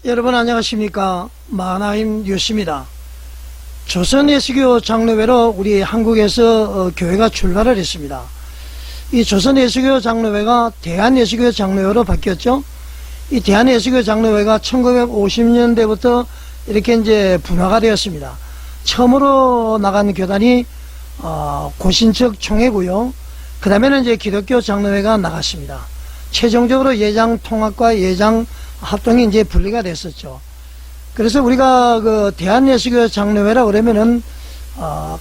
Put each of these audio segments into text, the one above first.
여러분 안녕하십니까. 마하나임 뉴스입니다. 조선 예수교 장로회로 우리 한국에서 교회가 출발을 했습니다. 이 조선 예수교 장로회가 대한 예수교 장로회로 바뀌었죠. 이 대한 예수교 장로회가 1950년대부터 이렇게 이제 분화가 되었습니다. 처음으로 나간 교단이 고신척 총회고요. 그 다음에는 이제 기독교 장로회가 나갔습니다. 최종적으로 예장 통합과 예장 합동이 이제 분리가 됐었죠. 그래서 우리가 그 대한예수교 장로회라 그러면은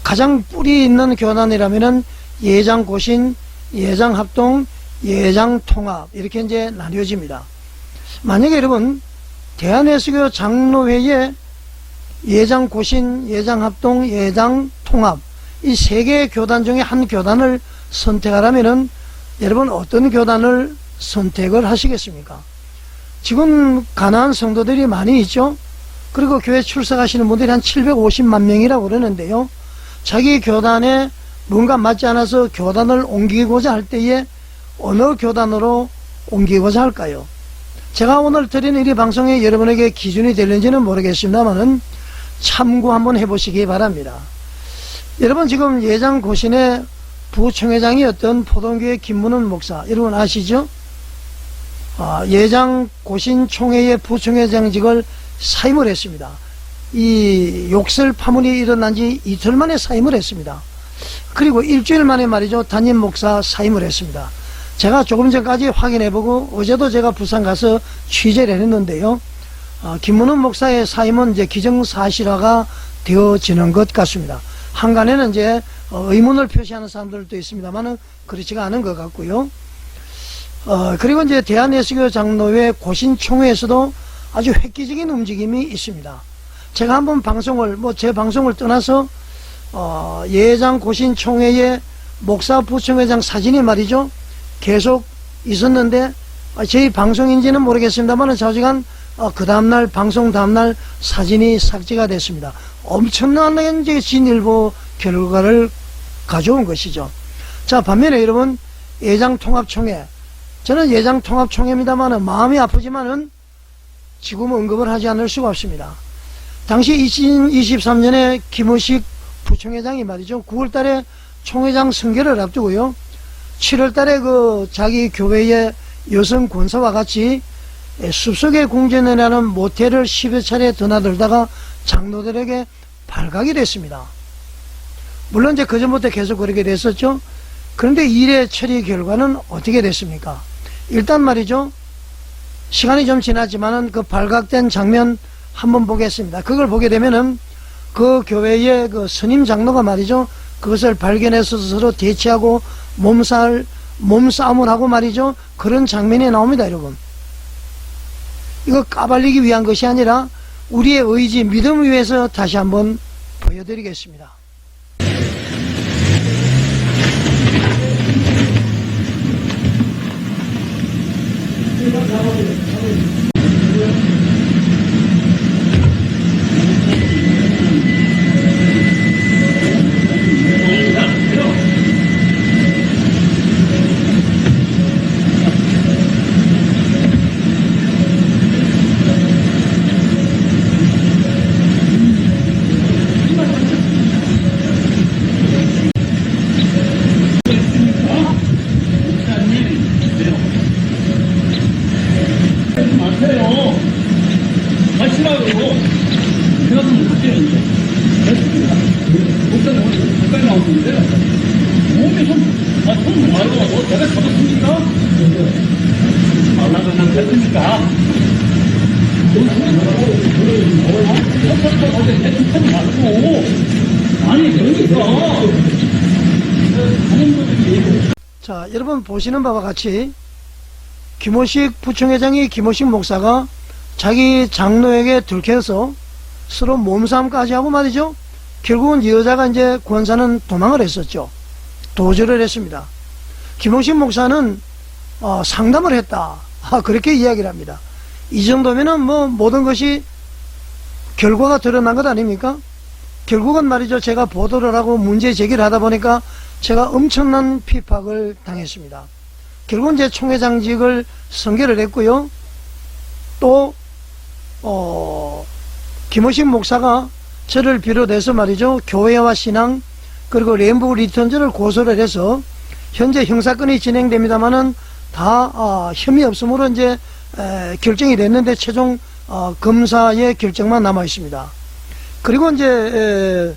가장 뿌리 있는 교단이라면은 예장 고신, 예장 합동, 예장 통합 이렇게 이제 나뉘어집니다. 만약에 여러분 대한예수교 장로회에 예장 고신, 예장 합동, 예장 통합 이 세 개의 교단 중에 한 교단을 선택하라면은 여러분 어떤 교단을 선택을 하시겠습니까? 지금 가난한 성도들이 많이 있죠. 그리고 교회 출석하시는 분들이 한 750만 명이라고 그러는데요. 자기 교단에 뭔가 맞지 않아서 교단을 옮기고자 할 때에 어느 교단으로 옮기고자 할까요? 제가 오늘 드리는 이 방송에 여러분에게 기준이 될는지는 모르겠습니다만은 참고 한번 해보시기 바랍니다. 여러분 지금 예장 고신의 부총회장이었던 포동교회 김문훈 목사 여러분 아시죠? 예장 고신 총회의 부총회장직을 사임을 했습니다. 이 욕설 파문이 일어난 지 이틀 만에 사임을 했습니다. 그리고 일주일 만에 말이죠 담임 목사 사임을 했습니다. 제가 조금 전까지 확인해보고 어제도 제가 부산 가서 취재를 했는데요. 김문훈 목사의 사임은 이제 기정사실화가 되어지는 것 같습니다. 한간에는 이제 의문을 표시하는 사람들도 있습니다만은 그렇지가 않은 것 같고요. 그리고 이제 대한예수교 장로회 고신총회에서도 아주 획기적인 움직임이 있습니다. 제가 한번 방송을 제 방송을 떠나서 예장 고신총회의 목사 부총회장 사진이 말이죠 계속 있었는데 저희 방송인지는 모르겠습니다만 좌지간 그 다음날 방송 다음날 사진이 삭제가 됐습니다. 엄청난 이제 진일보 결과를 가져온 것이죠. 자, 반면에 여러분 예장 통합총회 저는 예장 통합총회입니다만은 마음이 아프지만은 지금 언급을 하지 않을 수가 없습니다. 당시 2023년에 김우식 부총회장이 말이죠 9월달에 총회장 선거를 앞두고요 7월달에 그 자기 교회의 여성 권사와 같이 숲속의 궁전이라는 모텔을 10여 차례 드나들다가 장로들에게 발각이 됐습니다. 물론 이제 그전부터 계속 그렇게 됐었죠. 그런데 일의 처리 결과는 어떻게 됐습니까? 일단 말이죠 시간이 좀 지났지만은 그 발각된 장면 한번 보겠습니다. 그걸 보게 되면은 그 교회의 그 스님 장로가 말이죠 그것을 발견해서 서로 대치하고 몸싸움을 하고 말이죠 그런 장면이 나옵니다. 여러분 이거 까발리기 위한 것이 아니라 우리의 의지 믿음을 위해서 다시 한번 보여드리겠습니다. 자, 여러분 보시는 바와 같이 김호식 부총회장이 김호식 목사가 자기 장로에게 들켜서 서로 몸싸움까지 하고 말이죠 결국은 여자가 이제 권사는 도망을 했었죠. 도주를 했습니다. 김호식 목사는 상담을 했다 그렇게 이야기를 합니다. 이 정도면은 모든 것이 결과가 드러난 것 아닙니까? 결국은 말이죠 제가 보도를 하고 문제 제기를 하다 보니까 제가 엄청난 핍박을 당했습니다. 결국은 제 총회장직을 선결을 했고요. 또 김호식 목사가 저를 비롯해서 말이죠, 교회와 신앙 그리고 레인보우 리턴즈를 고소를 해서 현재 형사건이 진행됩니다만은 다 혐의 없음으로 이제 결정이 됐는데 최종 검사의 결정만 남아 있습니다. 그리고 이제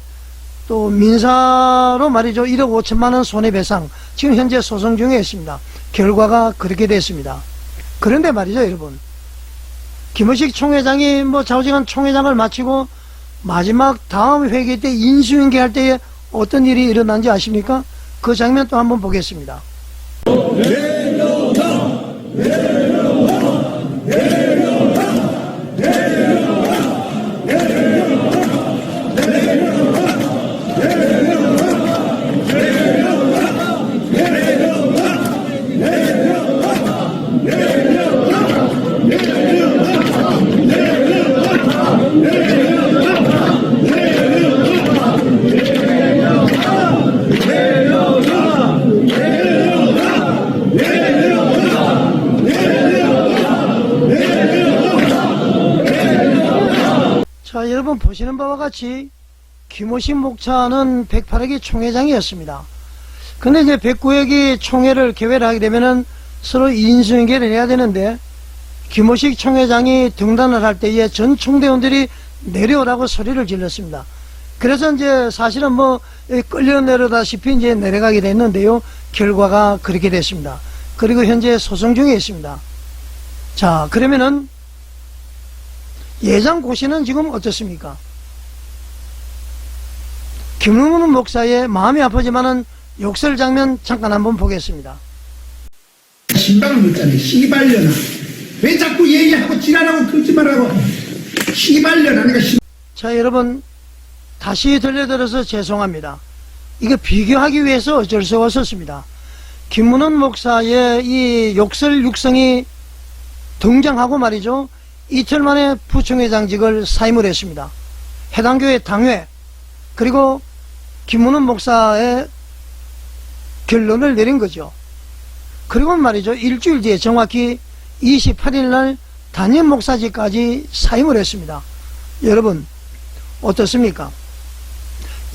또 민사로 말이죠, 1억 5천만 원 손해배상 지금 현재 소송 중에 있습니다. 결과가 그렇게 됐습니다. 그런데 말이죠, 여러분, 김호식 총회장이 뭐 좌우지간 총회장을 마치고 마지막 다음 회기 때 인수인계할 때에 어떤 일이 일어난지 아십니까? 그 장면 또 한번 보겠습니다. 자, 여러분 보시는 바와 같이 김호식 목사는 108회기 총회장이었습니다. 근데 이제 109회기 총회를 개회를 하게 되면은 서로 인수인계를 해야 되는데, 김호식 총회장이 등단을 할 때에 전 총대원들이 내려오라고 소리를 질렀습니다. 그래서 이제 사실은 뭐 끌려 내려다시피 이제 내려가게 됐는데요, 결과가 그렇게 됐습니다. 그리고 현재 소송 중에 있습니다. 자, 그러면은 예장 고시는 지금 어떻습니까? 김웅훈 목사의 마음이 아프지만은 욕설 장면 잠깐 한번 보겠습니다. 신방을 묻잖아요. 시발려나. 왜 자꾸 얘기하고 지랄하고 거짓말하고 시발려나. 내가 자, 여러분 다시 들려드려서 죄송합니다. 이거 비교하기 위해서 어쩔 수가 없었습니다. 김문원 목사의 이 욕설 육성이 등장하고 말이죠, 이틀 만에 부총회장직을 사임을 했습니다. 해당 교회 당회 그리고 김문원 목사의 결론을 내린 거죠. 그리고 말이죠, 일주일 뒤에 정확히 28일날 담임 목사직까지 사임을 했습니다. 여러분 어떻습니까?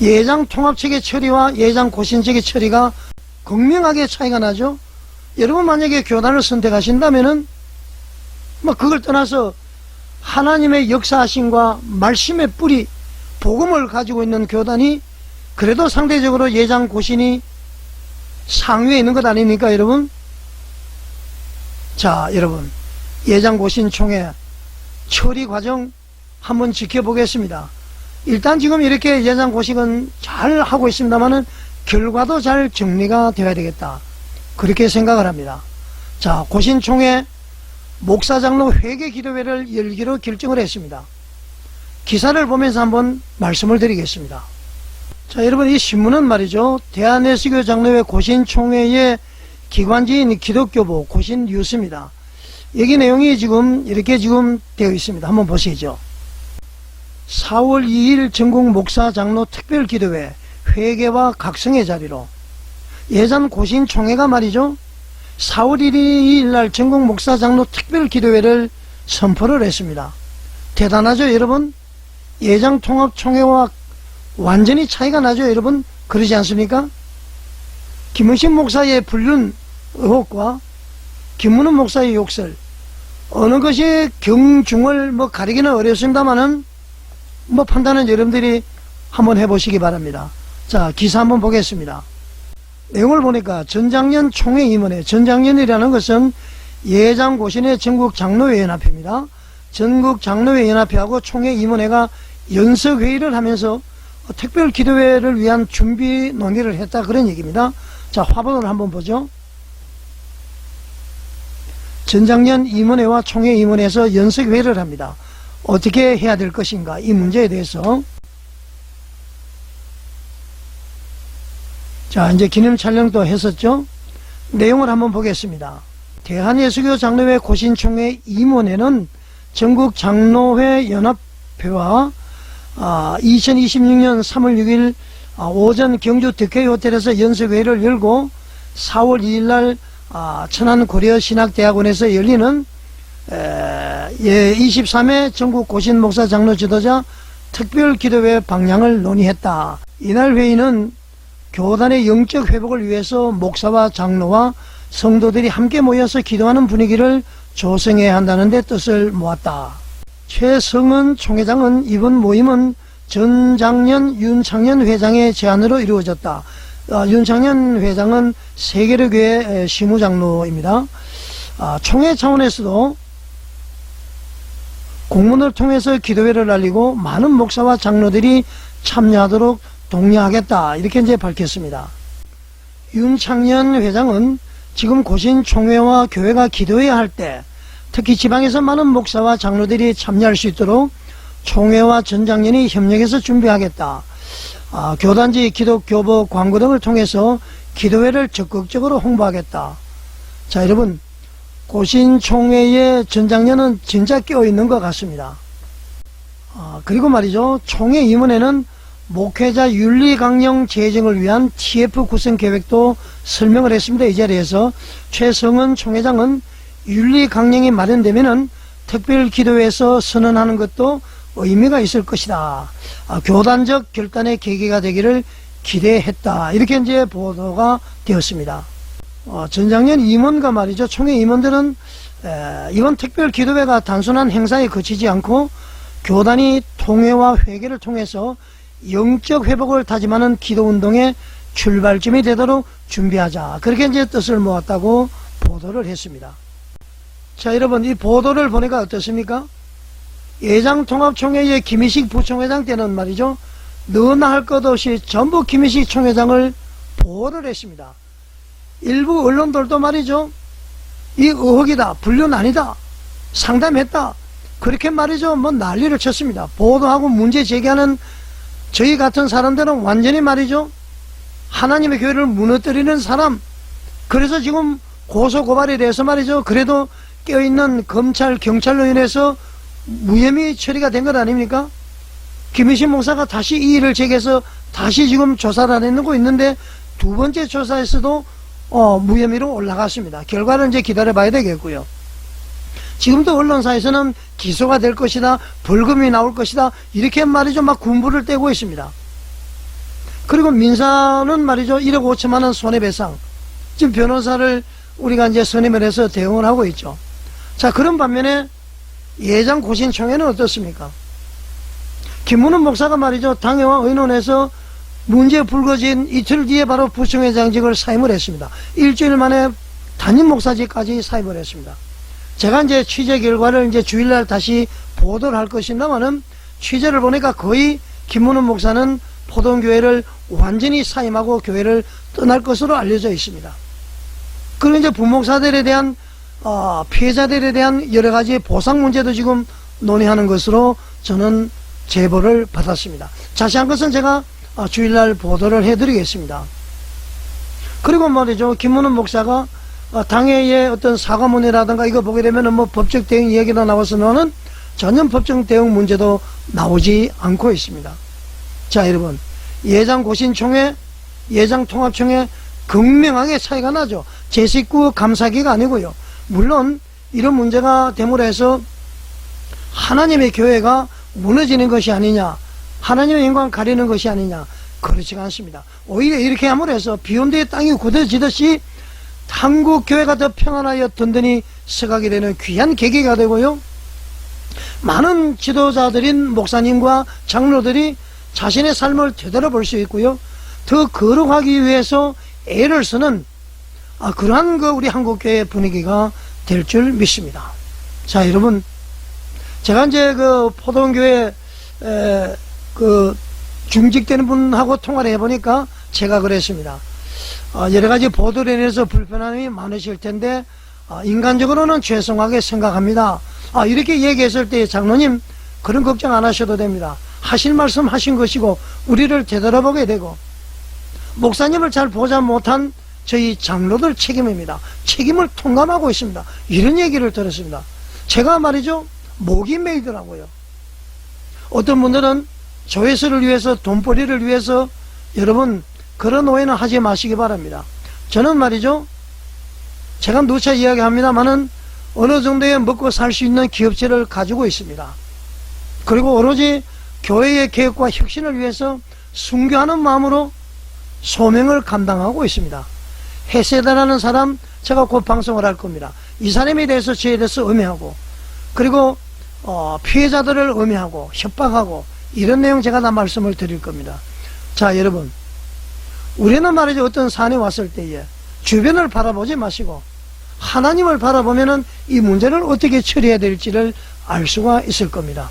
예장 통합책의 처리와 예장 고신책의 처리가 극명하게 차이가 나죠. 여러분 만약에 교단을 선택하신다면은 뭐 그걸 떠나서 하나님의 역사하심과 말씀의 뿌리 복음을 가지고 있는 교단이 그래도 상대적으로 예장 고신이 상위에 있는 것 아닙니까, 여러분? 자, 여러분 예장 고신 총회 처리 과정 한번 지켜보겠습니다. 일단 지금 이렇게 예장 고식은 잘 하고 있습니다만은 결과도 잘 정리가 되어야 되겠다, 그렇게 생각을 합니다. 자, 고신총회 목사장로 회개 기도회를 열기로 결정을 했습니다. 기사를 보면서 한번 말씀을 드리겠습니다. 자, 여러분 이 신문은 말이죠, 대한예수교 장로회 고신총회의 기관지인 기독교부 고신뉴스입니다. 여기 내용이 지금 이렇게 지금 되어 있습니다. 한번 보시죠. 4월 2일 전국 목사 장로 특별 기도회 회개와 각성의 자리로, 예전 고신총회가 말이죠, 4월 1일 날 전국 목사 장로 특별 기도회를 선포를 했습니다. 대단하죠, 여러분? 예장 통합 총회와 완전히 차이가 나죠, 여러분? 그러지 않습니까? 김은식 목사의 불륜 의혹과 김문훈 목사의 욕설, 어느 것이 경중을 뭐 가리기는 어렵습니다만은 뭐 판단은 여러분들이 한번 해보시기 바랍니다. 자, 기사 한번 보겠습니다. 내용을 보니까 전장년 총회 임원회, 전장년이라는 것은 예장 고신의 전국 장로회 연합회입니다. 전국 장로회 연합회하고 총회 임원회가 연석회의를 하면서 특별 기도회를 위한 준비 논의를 했다, 그런 얘기입니다. 자, 화본을 한번 보죠. 전장년 임원회와 총회 임원회에서 연석회의를 합니다. 어떻게 해야 될 것인가, 이 문제에 대해서. 자, 이제 기념 촬영도 했었죠. 내용을 한번 보겠습니다. 대한예수교 장로회 고신총회 임원회는 전국 장로회 연합회와 2026년 3월 6일 오전 경주 덕혜의 호텔에서 연석회의를 열고 4월 2일 날 천안 고려신학대학원에서 열리는 23회 전국 고신 목사 장로 지도자 특별 기도회 방향을 논의했다. 이날 회의는 교단의 영적 회복을 위해서 목사와 장로와 성도들이 함께 모여서 기도하는 분위기를 조성해야 한다는 데 뜻을 모았다. 최성은 총회장은 이번 모임은 전장년 윤창년 회장의 제안으로 이루어졌다. 윤창년 회장은 세계로교회 시무장로입니다. 총회 차원에서도 공문을 통해서 기도회를 알리고 많은 목사와 장로들이 참여하도록 독려하겠다, 이렇게 이제 밝혔습니다. 윤창년 회장은 지금 고신 총회와 교회가 기도해야 할 때 특히 지방에서 많은 목사와 장로들이 참여할 수 있도록 총회와 전장년이 협력해서 준비하겠다. 교단지 기독교보 광고 등을 통해서 기도회를 적극적으로 홍보하겠다. 자, 여러분, 고신 총회의 전장년은 진짜 깨어있는 것 같습니다. 그리고 말이죠, 총회 임원에는 목회자 윤리 강령 제정을 위한 TF 구성 계획도 설명을 했습니다. 이 자리에서 최성은 총회장은 윤리 강령이 마련되면은 특별 기도회에서 선언하는 것도 의미가 있을 것이다. 교단적 결단의 계기가 되기를 기대했다. 이렇게 이제 보도가 되었습니다. 전장년 임원과 말이죠, 총회 임원들은 이번 특별 기도회가 단순한 행사에 그치지 않고 교단이 통회와 회개를 통해서 영적 회복을 다짐하는 기도운동의 출발점이 되도록 준비하자, 그렇게 이제 뜻을 모았다고 보도를 했습니다. 자, 여러분, 이 보도를 보니까 어떻습니까? 예장통합총회의 김희식 부총회장 때는 말이죠, 너나 할 것 없이 전부 김희식 총회장을 보호를 했습니다. 일부 언론들도 말이죠, 이 의혹이다, 불륜 아니다, 상담했다, 그렇게 말이죠, 뭐 난리를 쳤습니다. 보도하고 문제 제기하는 저희 같은 사람들은 완전히 말이죠, 하나님의 교회를 무너뜨리는 사람, 그래서 지금 고소고발에 대해서 말이죠, 그래도 깨어있는 검찰, 경찰로 인해서 무혐의 처리가 된 것 아닙니까? 김희신 목사가 다시 이 일을 제기해서 다시 지금 조사를 안 해놓고 있는데, 두 번째 조사에서도 무혐의로 올라갔습니다. 결과를 이제 기다려 봐야 되겠고요. 지금도 언론사에서는 기소가 될 것이다, 벌금이 나올 것이다, 이렇게 말이죠, 막 군부를 떼고 있습니다. 그리고 민사는 말이죠, 1억 5천만원 손해배상, 지금 변호사를 우리가 이제 선임을 해서 대응을 하고 있죠. 자, 그런 반면에 예장 고신총회는 어떻습니까? 김문훈 목사가 말이죠, 당회와 의논해서 문제 불거진 이틀 뒤에 바로 부총회장직을 사임을 했습니다. 일주일 만에 담임 목사직까지 사임을 했습니다. 제가 이제 취재 결과를 이제 주일날 다시 보도를 할 것입니다만은, 취재를 보니까 거의 김문훈 목사는 포동교회를 완전히 사임하고 교회를 떠날 것으로 알려져 있습니다. 그리고 이제 부목사들에 대한 피해자들에 대한 여러 가지 보상 문제도 지금 논의하는 것으로 저는 제보를 받았습니다. 자세한 것은 제가 주일날 보도를 해드리겠습니다. 그리고 말이죠, 김문훈 목사가 당회의 어떤 사과문이라든가 이거 보게 되면 뭐 법적 대응 이야기가 나와서는 전혀 법적 대응 문제도 나오지 않고 있습니다. 자, 여러분, 예장 고신총회, 예장 통합총회 극명하게 차이가 나죠. 제 식구 감사기가 아니고요. 물론 이런 문제가 됨으로 해서 하나님의 교회가 무너지는 것이 아니냐, 하나님의 영광 가리는 것이 아니냐, 그렇지가 않습니다. 오히려 이렇게 함으로 해서 비온 뒤에 땅이 굳어지듯이 한국 교회가 더 평안하여 든든히 서가게 되는 귀한 계기가 되고요, 많은 지도자들인 목사님과 장로들이 자신의 삶을 되돌아볼 수 있고요, 더 거룩하기 위해서 애를 쓰는 그러한 우리 한국교회의 분위기가 될 줄 믿습니다. 자, 여러분, 제가 이제 포동교회 중직되는 분하고 통화를 해보니까 제가 그랬습니다. 여러 가지 보도로 인해서 불편함이 많으실 텐데 인간적으로는 죄송하게 생각합니다. 이렇게 얘기했을 때 장로님, 그런 걱정 안 하셔도 됩니다. 하실 말씀 하신 것이고 우리를 되돌아보게 되고, 목사님을 잘 보지 못한 저희 장로들 책임입니다. 책임을 통감하고 있습니다. 이런 얘기를 들었습니다. 제가 말이죠, 목이 메이더라고요. 어떤 분들은 조회수를 위해서, 돈벌이를 위해서, 여러분, 그런 오해는 하지 마시기 바랍니다. 저는 말이죠, 제가 누차 이야기합니다만은 어느 정도의 먹고 살 수 있는 기업체를 가지고 있습니다. 그리고 오로지 교회의 개혁과 혁신을 위해서 순교하는 마음으로 소명을 감당하고 있습니다. 해세다라는 사람, 제가 곧 방송을 할 겁니다. 이 사람에 대해서 저에 대해서 음해하고, 그리고 피해자들을 음해하고 협박하고, 이런 내용 제가 다 말씀을 드릴 겁니다. 자, 여러분, 우리는 말이죠, 어떤 산에 왔을 때에 주변을 바라보지 마시고 하나님을 바라보면은 이 문제를 어떻게 처리해야 될지를 알 수가 있을 겁니다.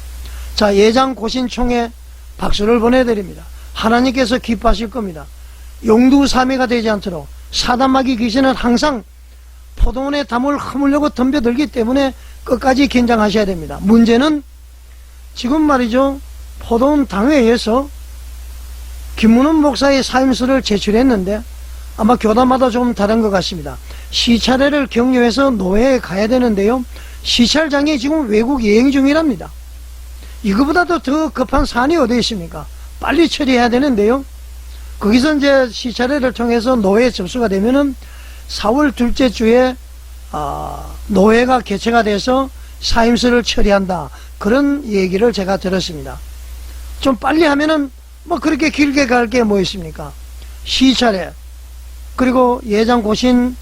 자, 예장 고신총회 박수를 보내드립니다. 하나님께서 기뻐하실 겁니다. 용두사미가 되지 않도록 사단마귀 귀신은 항상 포도원의 담을 허물려고 덤벼들기 때문에 끝까지 긴장하셔야 됩니다. 문제는 지금 말이죠, 포도원 당회에서 김문훈 목사의 사임서를 제출했는데 아마 교단마다 좀 다른 것 같습니다. 시찰회를 격려해서 노회에 가야 되는데요, 시찰장이 지금 외국 여행 중이랍니다. 이거보다도 더 급한 사안이 어디 있습니까? 빨리 처리해야 되는데요, 거기서 이제 시찰회를 통해서 노회에 접수가 되면은 4월 둘째 주에 노회가 개최가 돼서 사임서를 처리한다, 그런 얘기를 제가 들었습니다. 좀 빨리 하면은 뭐 그렇게 길게 갈 게 뭐 있습니까? 시찰회, 그리고 예장 고신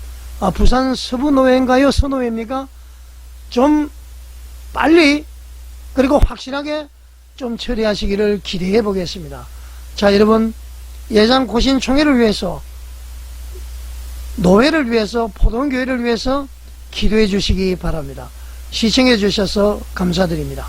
부산 서부노회인가요? 서노회입니까? 좀 빨리, 그리고 확실하게 좀 처리하시기를 기대해 보겠습니다. 자, 여러분, 예장 고신 총회를 위해서, 노회를 위해서, 포동교회를 위해서 기도해 주시기 바랍니다. 시청해 주셔서 감사드립니다.